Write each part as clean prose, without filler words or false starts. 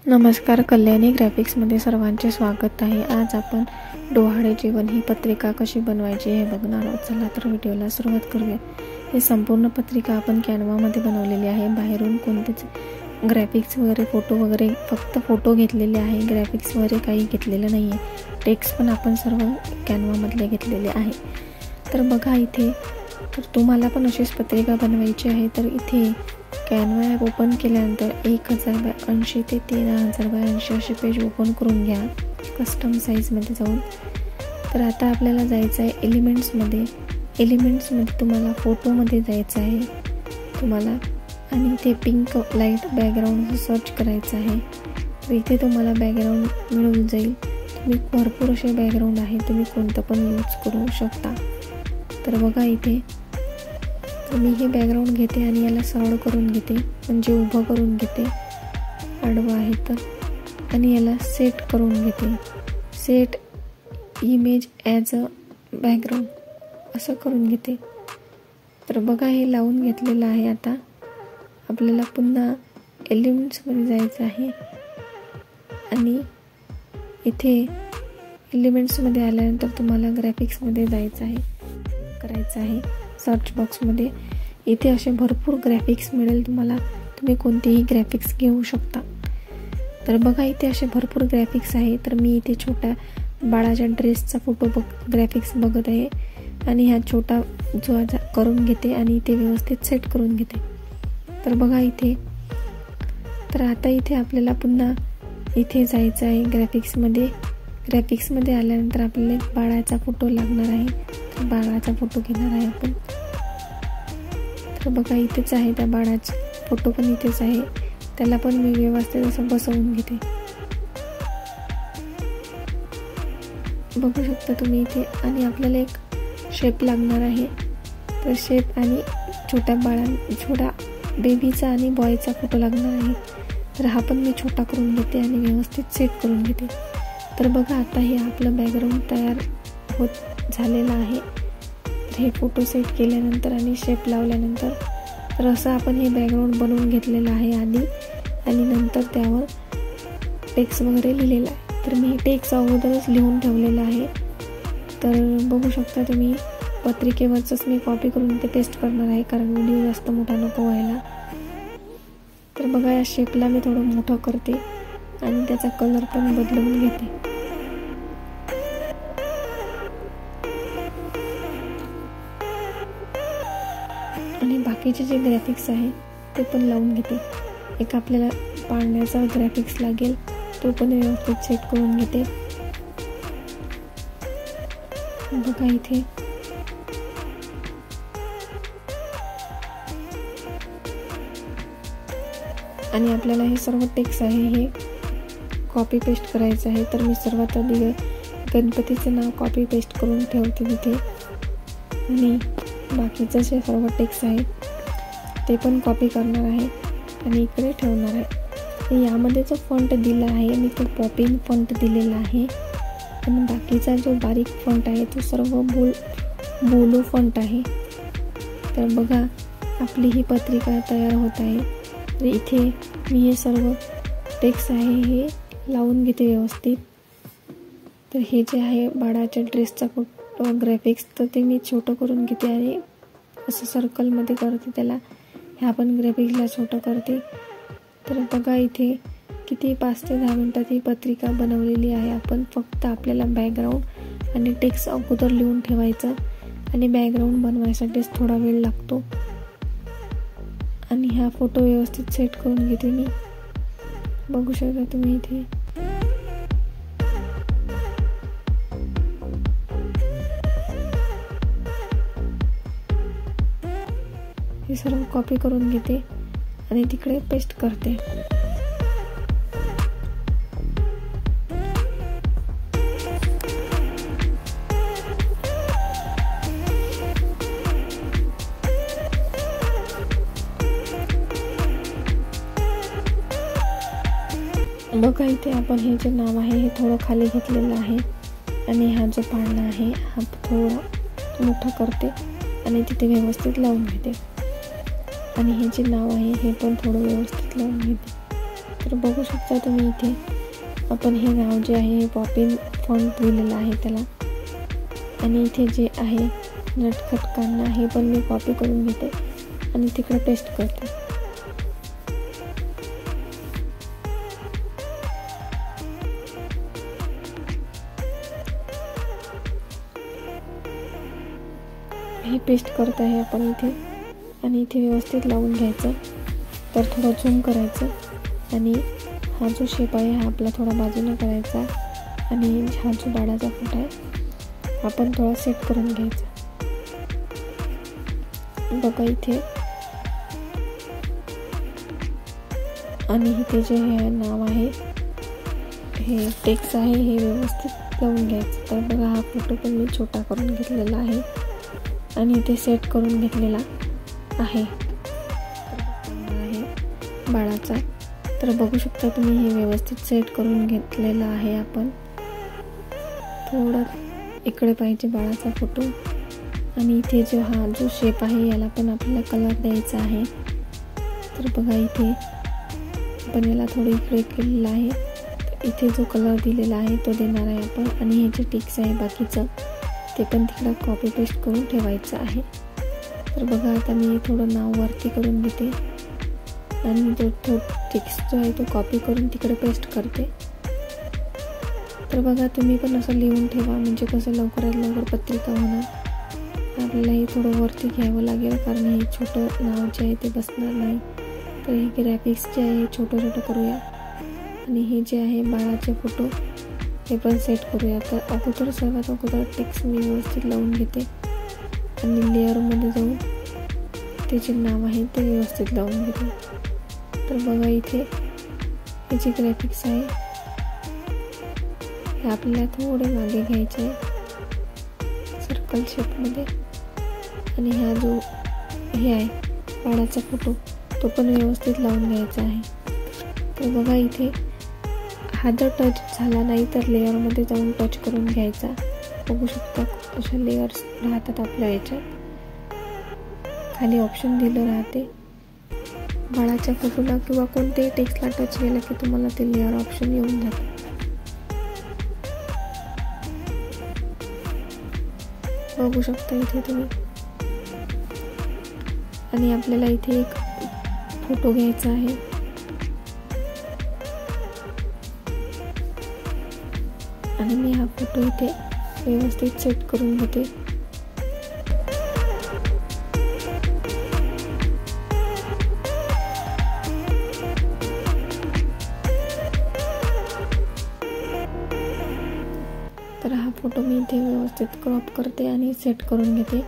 नमस्कार, कल्याणी ग्राफिक्समध्ये सर्वांचे स्वागत आहे। आज आपण डोहाळे जेवण ही पत्रिका कशी बनवायची हे बघणार आहोत। चला तर व्हिडिओला सुरुवात करूया। ही संपूर्ण पत्रिका आपण कॅनव्हामध्ये बनवलेली आहे। बाहेरून कोणतेच ग्राफिक्स वगैरे फोटो वगैरे फक्त फोटो घेतलेले आहे, ग्राफिक्स वगैरे काही घेतलेलं नाही आहे। टेक्स्ट पण आपण सर्व कॅनव्हामधले घेतलेले आहे। तर बघा इथे, तर तुम्हाला पण अशीच पत्रिका बनवायची आहे तर इथे कॅनव्हा ॲप ओपन केल्यानंतर 1080 ते 3080 असे पेज ओपन करून घ्या कस्टम साईजमध्ये जाऊन। तर आता आपल्याला जायचं आहे एलिमेंट्समध्ये तुम्हाला फोटोमध्ये जायचं आहे तुम्हाला, आणि इथे पिंक लाईट बॅकग्राऊंड सर्च करायचं आहे। तर इथे तुम्हाला बॅकग्राऊंड मिळून जाईल। तुम्ही भरपूर असे बॅकग्राऊंड आहे, तुम्ही कोणतं पण यूज करू शकता। तर बघा इथे मी हे बॅकग्राऊंड घेते आणि याला सरळ करून घेते, म्हणजे उभं करून घेते, आडवं आहे तर, आणि याला सेट करून घेते। Set image as a background असं करून घेते। तर बघा हे लावून घेतलेलं आहे। आता आपल्याला पुन्हा एलिमेंट्समध्ये जायचं आहे आणि इथे एलिमेंट्समध्ये आल्यानंतर तुम्हाला ग्राफिक्समध्ये जायचं आहे, करायचं आहे सर्च बॉक्समध्ये। इथे असे भरपूर ग्राफिक्स मिळेल तुम्हाला, तुम्ही कोणतेही ग्राफिक्स घेऊ शकता। तर बघा इथे असे भरपूर ग्राफिक्स आहे। तर मी इथे छोट्या बाळाच्या ड्रेसचा फोटो ग्राफिक्स बघत आहे आणि हा छोटा जो करून घेते आणि इथे व्यवस्थित सेट करून घेते। तर बघा इथे, तर आता इथे आपल्याला पुन्हा इथे जायचं आहे ग्राफिक्समध्ये आल्यानंतर आपल्याला एक बाळाचा फोटो लागणार आहे। तर बाळाचा फोटो घेणार आहे आपण। तर बघा इथेच आहे, त्या बाळाचा फोटो पण इथेच आहे, त्याला पण मी व्यवस्थित असं बसवून घेते। बघू शकता तुम्ही इथे, आणि आपल्याला एक शेप लागणार आहे। तर शेप आणि छोट्या बेबीचा आणि बॉयचा फोटो लागणार आहे। तर हा पण मी छोटा करून घेते आणि व्यवस्थित सेट करून घेते। तर बघा आता हे आपलं बॅकग्राऊंड तयार होत झालेलं आहे। तर हे फोटो सेट केल्यानंतर आणि शेप लावल्यानंतर तर असं आपण हे बॅकग्राऊंड बनवून घेतलेलं आहे आधी, आणि नंतर त्यावर टेक्स्ट वगैरे लिहिलेला आहे। तर मी टेक्स्ट अगोदरच लिहून ठेवलेलं आहे। तर बघू शकता तुम्ही, पत्रिकेवरच मी कॉपी करून ते पेस्ट करणार आहे, कारण व्हिडिओ जास्त मोठा नको व्हायला। तर बघा या शेपला मी थोडं मोठं करते आणि त्याचा कलर पण बदलून घेते। आणि बाकीचे जे ग्राफिक्स आहे ते पण लावून घेते। एक आपल्याला पाळण्याचा ग्राफिक्स लागेल, तो पण व्यवस्थित सेट करून घेते। बघा इथे आणि आपल्याला हे सर्व टेक्स्ट आहे हे कॉपी पेस्ट करायचं आहे। तर मी सर्वात आधी गणपतीचं नाव कॉपी पेस्ट करून ठेवते तिथे, आणि बाकीचं जे सर्व टेक्स्ट आहे ते पण कॉपी करणार आहे आणि इकडे ठेवणार आहे। यामध्ये जो फॉन्ट दिला आहे मी तो पॉपिंग फॉन्ट दिलेला आहे, आणि बाकीचा जो बारीक फॉन्ट आहे तो सर्व बोलो फॉन्ट आहे। तर बघा आपली ही पत्रिका तयार होत आहे। तर इथे मी हे सर्व टेक्स्ट आहे हे लावून घेते व्यवस्थित। तर हे जे आहे बाळाच्या ड्रेसचा फोटो ग्राफिक्स, तर ते मी छोटं करून घेते आणि असं सर्कलमध्ये करते त्याला, ह्या पण ग्राफिक्सला छोटं करते। तर बघा इथे किती 5 ते 10 मिनिटात ही पत्रिका बनवलेली आहे आपण। फक्त आपल्याला बॅकग्राऊंड आणि टेक्स्ट अगोदर लिहून ठेवायचं, आणि बॅकग्राऊंड बनवायसाठीच थोडा वेळ लागतो। आणि हा फोटो व्यवस्थित सेट करून घेते मी, बघू शकता तुम्ही इथे। हे सर्व कॉपी करून घेते आणि तिकडे पेस्ट करते। बघा इथे आपण हे जे नाव आहे हे थोडं खाली घेतलेलं आहे, आणि हा जो पाळणा आहे हा थोडा मोठा करते आणि तिथे व्यवस्थित लावून घेते, आणि हे जे नाव आहे हे पण थोडं व्यवस्थित लावून घेते। तर बघू शकता तुम्ही इथे आपण हे नाव जे आहे हे पॉपिन फॉन्ट दिलेलं आहे त्याला, आणि इथे जे आहे नटखट कान्हा हे पण मी कॉपी करून घेते आणि तिकडे पेस्ट करते. हे पेस्ट करत आहे आपण इथे, आणि इथे व्यवस्थित लावून घ्यायचं. तर थोडं झूम करायचं आणि हा जो शेप आहे हा आपला थोडा बाजूला करायचा, आणि हा जो बाळाचा फोटो आहे आपण थोडा सेट करून घ्यायचा. बघा इथे, आणि इथे जे हे नाव आहे हे टेक्स्ट आहे हे व्यवस्थित लावून घ्यायचं. तर बघा हा फोटो पण मी छोटा करून घेतलेला आहे आणि इथे सेट करून घेतलेला आहे बाळाचा. तर बघू शकता तुम्ही हे व्यवस्थित सेट करून घेतलेलं आहे. आपण थोडं इकडे पाहिजे बाळाचा फोटो, आणि इथे हा जो शेप आहे याला पण आपल्याला कलर द्यायचा आहे. तर बघा इथे आपण याला थोडं इकडे केलेलं आहे. तर इथे जो कलर दिलेला आहे तो देणार आहे आपण, आणि हे जे टिक्स आहे बाकीचं ते पण तिकडं कॉपी पेस्ट करून ठेवायचं आहे. तर बघा आता मी थोडं नाव वरती करून घेते आणि तो टेक्स्ट जो आहे तो कॉपी करून तिकडे पेस्ट करते. तर बघा तुम्ही पण असं लिहून ठेवा, म्हणजे कसं लवकरात लवकर पत्रिका होणार. आपल्याला हे थोडं वरती घ्यावं लागेल कारण हे छोटं नाव जे आहे ते बसणार नाही. तर हे ग्राफिक्स जे आहे छोटं छोटं करूया, आणि हे जे आहे बाळाचे फोटो हे पण सेट करूया. तर अगोदर सर्वात अगोदर टेक्स्ट मी व्यवस्थित लावून घेते आणि लेअरमध्ये जाऊन ते जे नाव आहे ते व्यवस्थित लावून घेते. तर बघा इथे हे जे ग्राफिक्स आहे हे आपल्याला थोडे मागे घ्यायचे आहे सर्कल शेपमध्ये, आणि हा जो हे आहे बाळाचा फोटो तो पण व्यवस्थित लावून घ्यायचा आहे. तर बघा इथे हा जर टच झाला नाही तर लेअरमध्ये जाऊन टच करून घ्यायचा. बघू शकता अशा लेयर्स राहतात आपल्या याच्यात, खाली ऑप्शन दिलं राहते. बाळाच्या फोटोला किंवा कोणत्याही टेक्स्टला टच केलं की तुम्हाला ते लेअर ऑप्शन येऊन जातं. बघू शकता इथे तुम्ही, आणि आपल्याला इथे एक फोटो घ्यायचा आहे. आणि मी हा फोटो इथे व्यवस्थित सेट करून घेते. तर हा फोटो मी इथे व्यवस्थित क्रॉप करते आणि सेट करून घेते,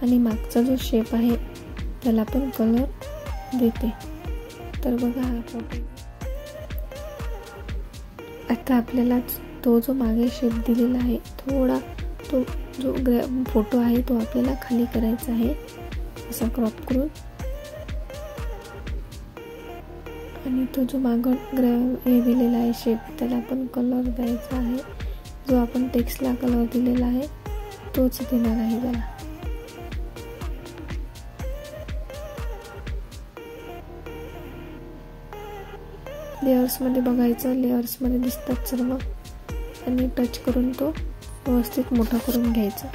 आणि मागचा जो शेप आहे त्याला पण कलर देते. तर बघा हा फोटो आता आपल्याला तो जो मागे शेप दिलेला आहे थोडा तो जो फोटो आहे तो आपल्याला खाली करायचा आहे असा क्रॉप करून, आणि तो जो मागं हे दिलेला आहे शेप त्याला पण कलर द्यायचा आहे. जो आपण टेक्स्टला कलर दिलेला आहे तोच देणार आहे त्याला. लेयर्समध्ये बघायचं, लेयर्समध्ये दिसतात सर्व, आणि टच करून तो व्यवस्थित मोठा करून घ्यायचा.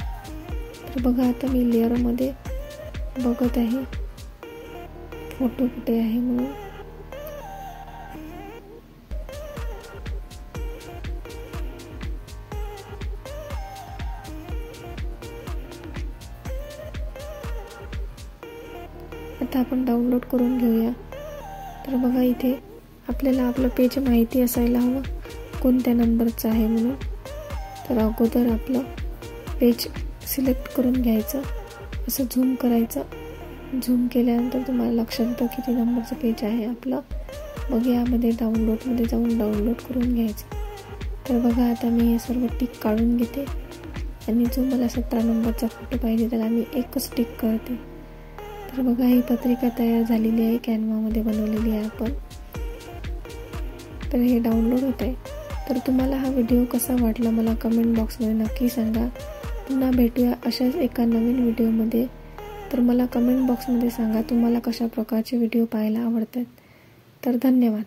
तर बघा आता मी लेअरमध्ये बघत आहे फोटो कुठे आहे म्हणून. आता आपण डाउनलोड करून घेऊया. तर बघा इथे आपल्याला आपलं पेज माहिती असायला हवं कोणत्या नंबरचं आहे म्हणून. तर अगोदर आपलं पेज सिलेक्ट करून घ्यायचं, असं झूम करायचं. झूम केल्यानंतर तुम्हाला लक्षात येतं किती नंबरचं पेज आहे आपलं. मग यामध्ये डाउनलोडमध्ये जाऊन डाउनलोड करून घ्यायचं. तर बघा आता मी हे सर्व टिक काढून घेते, आणि जो मला 17 नंबरचा फोटो पाहिजे त्याला मी एकच टिक करते. तर बघा ही पत्रिका तयार झालेली आहे, कॅनव्हामध्ये बनवलेली आहे आपण. तर हे डाउनलोड होत आहे. तर तुम्हाला हा व्हिडिओ कसा वाटला मला कमेंट बॉक्समध्ये नक्की सांगा. पुन्हा भेटूया अशाच एका नवीन व्हिडिओमध्ये. तर मला कमेंट बॉक्समध्ये सांगा तुम्हाला कशा प्रकारचे व्हिडिओ पाहायला आवडतात. तर धन्यवाद.